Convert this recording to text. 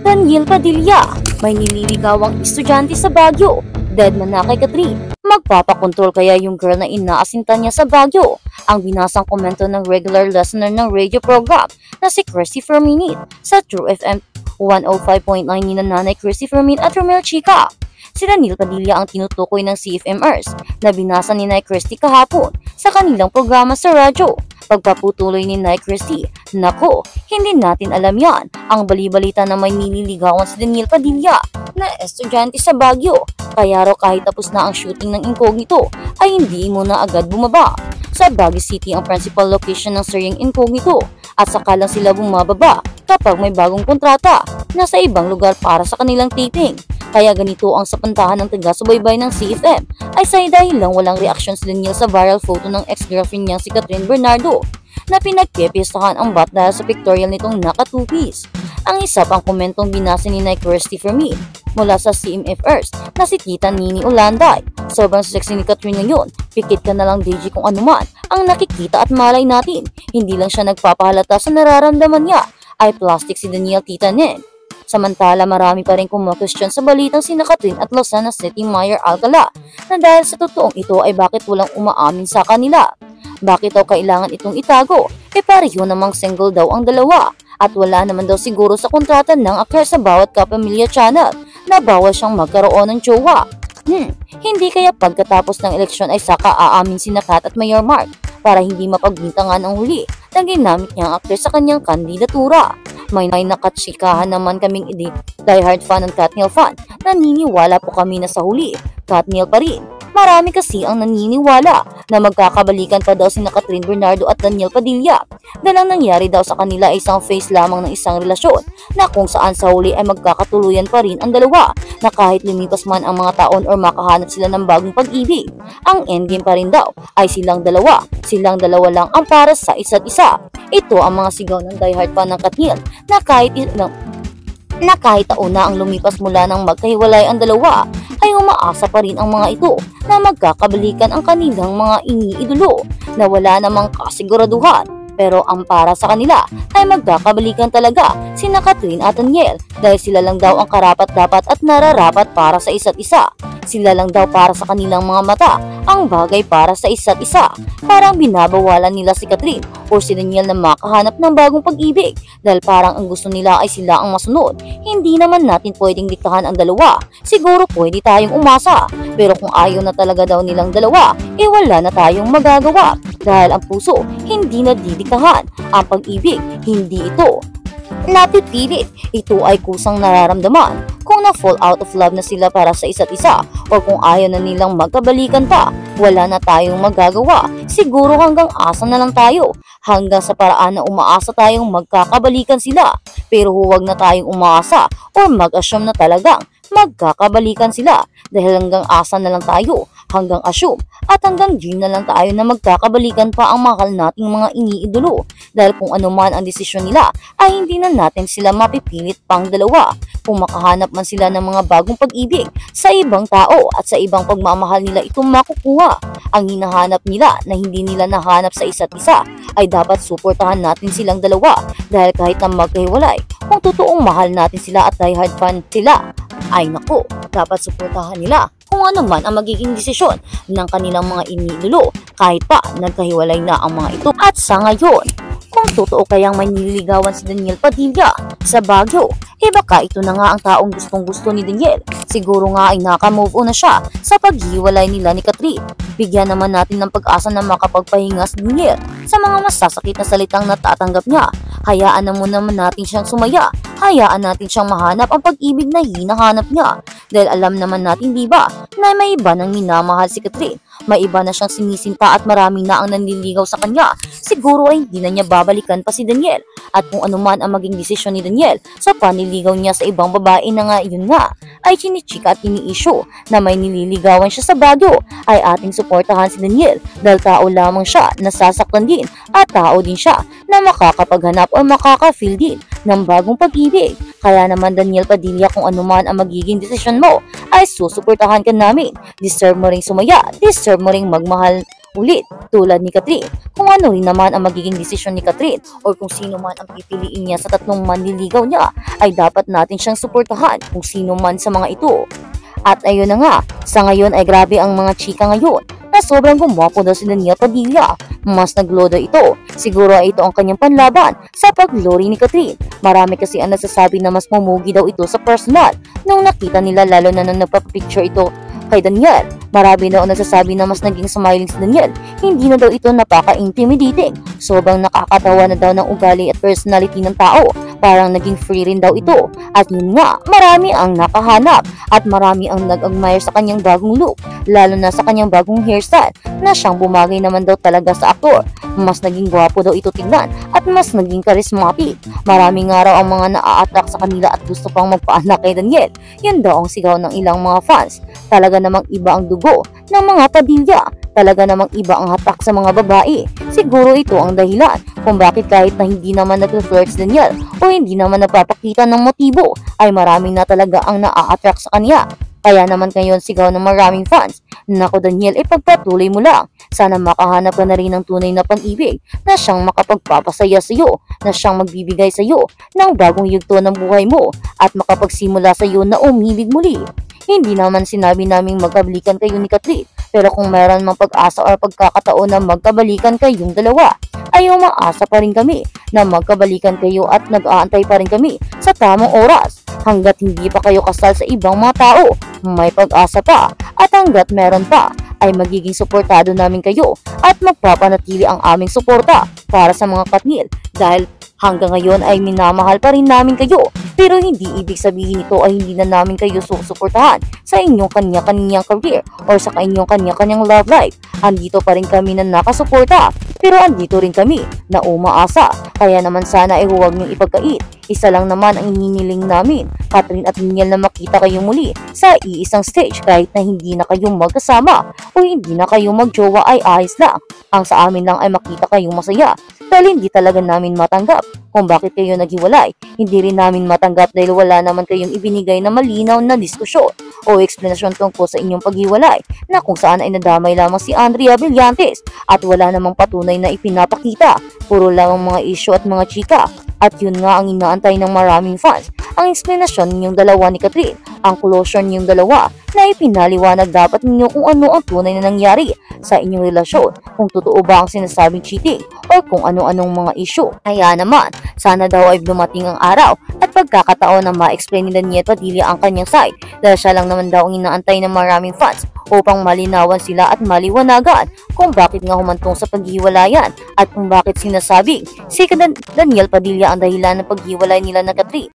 Daniel Padilla, may nililigawang estudyante sa Baguio. Deadman na kay Catherine. Magpapakontrol kaya yung girl na inaasintan niya sa Baguio? Ang binasang komento ng regular listener ng radio program na si Christy Ferminit sa True FM 105.9 ni Nanay Christy Fermin at Romel Chica. Si Daniel Padilla ang tinutukoy ng CFMers na binasa ni Nay Christy kahapon sa kanilang programa sa radyo. Pagpaputuloy ni Nay Christy, "Nako, hindi natin alam yan. Ang balibalita na may nililigawan si Daniel Padilla na estudyante sa Baguio. Kaya raw kahit tapos na ang shooting ng Incognito ay hindi mo na agad bumaba. Sa Baguio City ang principal location ng seryeng Incognito at saka lang sila bumababa kapag may bagong kontrata na sa ibang lugar para sa kanilang taping. Kaya ganito ang sapantahan ng taga-subaybay ng CFM ay sa dahil lang walang reaksyon si Daniel sa viral photo ng ex-girlfriend niyang si Catherine Bernardo na pinagpipiestahan ang bat dahil sa pictorial nitong naka-two-piece. Ang isa pang komentong binasa ni Nay Christy Fermin mula sa CMFers na si Tita Nini Olanday. "Sobrang sexy ni Catherine ngayon. Pikit ka na lang, DJ, kung ano man ang nakikita at malay natin. Hindi lang siya nagpapahalata sa nararamdaman niya. Ay plastic si Daniel, Tita Nen." Samantala, marami pa rin kumakwestiyon sa balitang sina Catherine at Losana City Mayor Alcala na dahil sa totoong ito ay bakit walang umaamin sa kanila. Bakit daw kailangan itong itago? Pareho namang single daw ang dalawa at wala naman daw siguro sa kontrata ng aktor sa bawat kapamilya channel na bawal siyang magkaroon ng jowa. Hindi kaya pagkatapos ng eleksyon ay saka aamin sina Kat at Mayor Mark para hindi mapagbintangan ang huli na ginamit niyang aktor sa kanyang kandidatura. May nakatsikahan naman kaming diehard fan ng Katniel fan. Naniniwala po kami na sa huli, Katniel pa rin. Marami kasi ang naniniwala na magkakabalikan pa daw sina Catherine Bernardo at Daniel Padilla. Dalang nangyari daw sa kanila ay isang phase lamang ng isang relasyon na kung saan sa huli ay magkakatuluyan pa rin ang dalawa na kahit lumipas man ang mga taon or makahanap sila ng bagong pag-ibig. Ang endgame pa rin daw ay silang dalawa lang ang para sa isa't isa. Ito ang mga sigaw ng diehard fan ng Katniel na kahit taon na ang lumipas mula nang magkahiwalay ang dalawa ay umaasa pa rin ang mga ito na magkakabalikan ang kanilang mga iniidolo na wala namang kasiguraduhan. Pero ang para sa kanila ay magkakabalikan talaga sina Catherine at Daniel dahil sila lang daw ang karapat-dapat at nararapat para sa isa't isa. Sila lang daw para sa kanilang mga mata ang bagay para sa isa't isa. Parang binabawalan nila si Catherine o si Daniel na makahanap ng bagong pag-ibig dahil parang ang gusto nila ay sila ang masunod. Hindi naman natin pwedeng diktahan ang dalawa. Siguro pwede tayong umasa. Pero kung ayaw na talaga daw nilang dalawa, wala na tayong magagawa. Dahil ang puso hindi na didiktahan. Ang pag-ibig, hindi ito napipilit. Ito ay kusang nararamdaman. Kung na-fall out of love na sila para sa isa't isa o kung ayaw na nilang magkabalikan pa, wala na tayong magagawa. Siguro hanggang asa na lang tayo. Hanggang sa paraan na umaasa tayong magkakabalikan sila. Pero huwag na tayong umaasa o mag-assume na talagang magkakabalikan sila. Dahil hanggang asa na lang tayo, hanggang assume at hanggang dream na lang tayo na magkakabalikan pa ang mahal nating mga iniidolo. Dahil kung ano man ang desisyon nila ay hindi na natin sila mapipilit pang dalawa. Kung makahanap man sila ng mga bagong pag-ibig sa ibang tao at sa ibang pagmamahal nila itong makukuha. Ang hinahanap nila na hindi nila nahanap sa isa't isa ay dapat suportahan natin silang dalawa dahil kahit na magkahiwalay, kung totoong mahal natin sila at diehard fan sila, ay naku, dapat suportahan nila kung ano man ang magiging desisyon ng kanilang mga iniidolo kahit pa nagkahiwalay na ang mga ito. At sa ngayon, kung totoo kayang may nililigawan si Daniel Padilla sa Baguio, baka ito na nga ang taong gustong-gusto ni Daniel. Siguro nga ay naka-move on na siya sa paghiwalay nila ni Catherine. Bigyan naman natin ng pag-asa na makapagpahinga si Daniel sa mga masasakit na salitang natatanggap niya. Hayaan na muna natin siyang sumaya. Hayaan natin siyang mahanap ang pag-ibig na hinahanap niya. Dahil alam naman natin, diba, na may iba nang minamahal si Catherine. May iba na siyang sinisinta at marami na ang nanliligaw sa kanya. Siguro ay hindi na niya babalikan pa si Daniel. At kung ano man ang maging desisyon ni Daniel sa panliligaw niya sa ibang babae na nga yun nga ay chinichika at ini-issue na may nililigawan siya sa Baguio, ay ating suportahan si Daniel dahil tao lamang siya, nasasaktan din at tao din siya na makakapaghanap o makaka-feel din ng bagong pag-ibig. Kaya naman Daniel Padilla, kung ano man ang magiging desisyon mo ay susuportahan ka namin. Deserve mo ring sumaya, deserve mo ring magmahal ulit tulad ni Catherine. Kung ano rin naman ang magiging desisyon ni Catherine o kung sino man ang pipiliin niya sa tatlong manliligaw niya ay dapat natin siyang suportahan kung sino man sa mga ito. At ayun na nga, sa ngayon ay grabe ang mga chika ngayon na sobrang gumwapo daw si Daniel Padilla. Mas naglodo ito. Siguro ay ito ang kanyang panlaban sa paglori ni Catherine. Marami kasi ang nagsasabi na mas mumugi daw ito sa personal nung nakita nila, lalo na nung nagpapicture ito kay Daniel. Marami daw ang nagsasabi na mas naging smiling si Daniel. Hindi na daw ito napaka-intimidating. Sobrang nakakatawa na daw ng ugali at personality ng tao. Parang naging free rin daw ito. At yun nga, marami ang nakahanap at marami ang nag-admire sa kanyang bagong look, lalo na sa kanyang bagong hairstyle na siyang bumagay naman daw talaga sa aktor. Mas naging gwapo daw ito tingnan at mas naging charismatic. Maraming araw ang mga naa-attract sa kanila at gusto pang magpaanak kay Daniel. Yan daw ang sigaw ng ilang mga fans. Talaga namang iba ang dugo ng mga Padilla. Talaga namang iba ang hatak sa mga babae. Siguro ito ang dahilan kung bakit kahit na hindi naman nag-flirt si Daniel o hindi naman nagpapakita ng motibo ay maraming na talaga ang naa-attract sa kanya. Kaya naman ngayon sigaw ng maraming fans, "Nako Daniel, ipagpatuloy mo lang. Sana makahanap ka na rin ng tunay na pag-ibig na siyang makapagpapasaya sa iyo, na siyang magbibigay sa iyo ng bagong yugto ng buhay mo at makapagsimula sa iyo na umibig muli." Hindi naman sinabi naming magkabalikan kayo ni Catherine, pero kung mayroon mang pag-asa o pagkakataon na magkabalikan kayong dalawa, ay umaasa pa rin kami na magkabalikan kayo at nag-aantay pa rin kami sa tamang oras. Hanggat hindi pa kayo kasal sa ibang mga tao, may pag-asa pa, at hanggat meron pa, ay magiging suportado namin kayo at magpapanatili ang aming suporta para sa mga Katniel dahil hanggang ngayon ay minamahal pa rin namin kayo. Pero hindi ibig sabihin nito ay hindi na namin kayo susuportahan sa inyong kanya-kanyang career o sa inyong kanya-kanyang love life. Andito pa rin kami na nakasuporta, pero andito rin kami na umaasa. Kaya naman sana ay huwag niyong ipagkait. Isa lang naman ang hinihiling namin, Catherine at Daniel, na makita kayo muli sa iisang stage kahit na hindi na kayo magkasama o hindi na kayo magjowa ay ayos lang. Ang sa amin lang ay makita kayong masaya dahil hindi talaga namin matanggap kung bakit kayo naghiwalay. Hindi rin namin matanggap dahil wala naman kayong ibinigay na malinaw na diskusyon o eksplanasyon tungkol sa inyong paghiwalay na kung saan ay nadamay lamang si Andrea Brillantes at wala namang patunay na ipinapakita. Puro lamang mga issue at mga chika. At yun nga ang inaantay ng maraming fans, ang eksplanasyon ninyong dalawa ni Catherine, ang closure ninyong dalawa na ipinaliwanag dapat ninyo kung ano ang tunay na nangyari sa inyong relasyon, kung totoo ba ang sinasabing cheating o kung ano-anong mga issue. Kaya naman, sana daw ay dumating ang araw at pagkakataon na ma-explain ni Daniel Padilla ang kanyang side dahil siya lang naman daw ang inaantay ng maraming fans upang malinawan sila at maliwanagan kung bakit nga humantong sa paghiwalayan at kung bakit sinasabing si Daniel Padilla ang dahilan ng paghiwalay nila na Catherine.